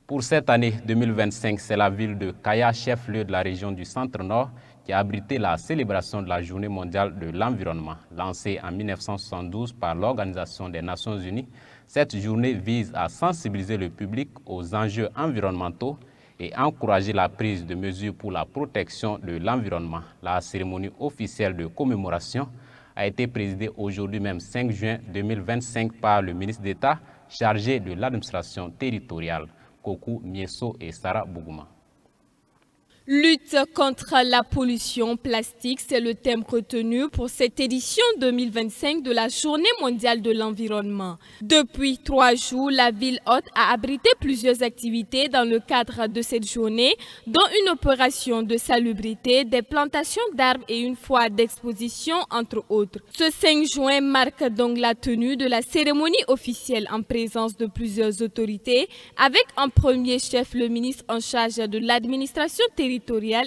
Pour cette année 2025, c'est la ville de Kaya, chef-lieu de la région du Centre-Nord, qui a abrité la célébration de la Journée mondiale de l'environnement. Lancée en 1972 par l'Organisation des Nations Unies, cette journée vise à sensibiliser le public aux enjeux environnementaux et encourager la prise de mesures pour la protection de l'environnement. La cérémonie officielle de commémoration a été présidée aujourd'hui même 5 juin 2025 par le ministre d'État chargé de l'administration territoriale, Kokou Mieso et Sarah Bougouma. Lutte contre la pollution plastique, c'est le thème retenu pour cette édition 2025 de la Journée mondiale de l'environnement. Depuis 3 jours, la ville hôte a abrité plusieurs activités dans le cadre de cette journée, dont une opération de salubrité, des plantations d'arbres et une foire d'exposition, entre autres. Ce 5 juin marque donc la tenue de la cérémonie officielle en présence de plusieurs autorités, avec en premier chef le ministre en charge de l'administration territoriale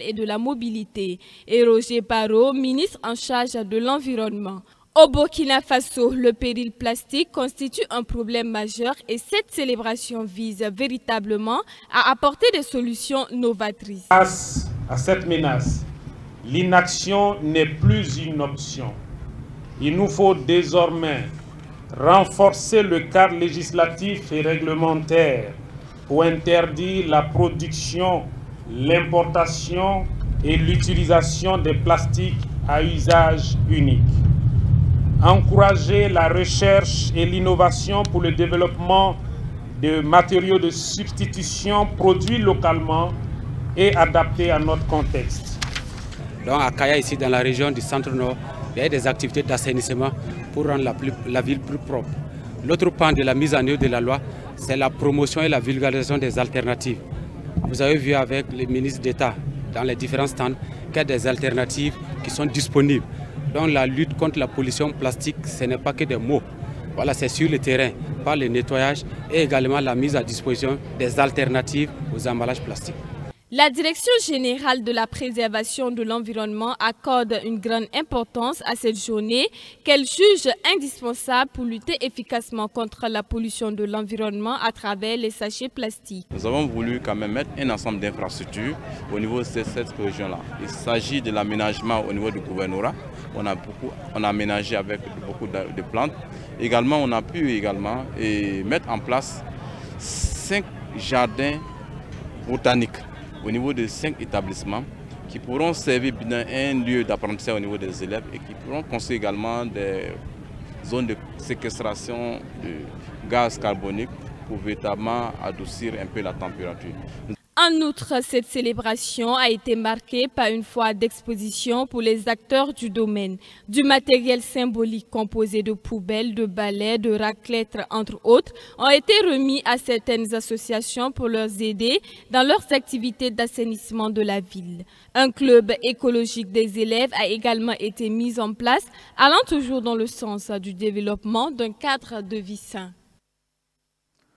et de la mobilité, et Roger Barrot, ministre en charge de l'environnement. Au Burkina Faso, le péril plastique constitue un problème majeur et cette célébration vise véritablement à apporter des solutions novatrices. Face à cette menace, l'inaction n'est plus une option. Il nous faut désormais renforcer le cadre législatif et réglementaire pour interdire la production, l'importation et l'utilisation des plastiques à usage unique. Encourager la recherche et l'innovation pour le développement de matériaux de substitution produits localement et adaptés à notre contexte. Donc à Kaya, ici dans la région du Centre-Nord, il y a des activités d'assainissement pour rendre la ville plus propre. L'autre pan de la mise en œuvre de la loi, c'est la promotion et la vulgarisation des alternatives. Vous avez vu avec les ministres d'État dans les différents stands qu'il y a des alternatives qui sont disponibles. Donc la lutte contre la pollution plastique, ce n'est pas que des mots. Voilà, c'est sur le terrain, par le nettoyage et également la mise à disposition des alternatives aux emballages plastiques. La Direction générale de la préservation de l'environnement accorde une grande importance à cette journée qu'elle juge indispensable pour lutter efficacement contre la pollution de l'environnement à travers les sachets plastiques. Nous avons voulu quand même mettre un ensemble d'infrastructures au niveau de cette région-là. Il s'agit de l'aménagement au niveau du gouvernorat. On a aménagé avec beaucoup de plantes. Également, on a pu mettre en place 5 jardins botaniques au niveau de 5 établissements qui pourront servir un lieu d'apprentissage au niveau des élèves et qui pourront construire également des zones de séquestration de gaz carbonique pour véritablement adoucir un peu la température. En outre, cette célébration a été marquée par une foire d'exposition pour les acteurs du domaine. Du matériel symbolique composé de poubelles, de balais, de raclettes, entre autres, ont été remis à certaines associations pour leur aider dans leurs activités d'assainissement de la ville. Un club écologique des élèves a également été mis en place, allant toujours dans le sens du développement d'un cadre de vie sain.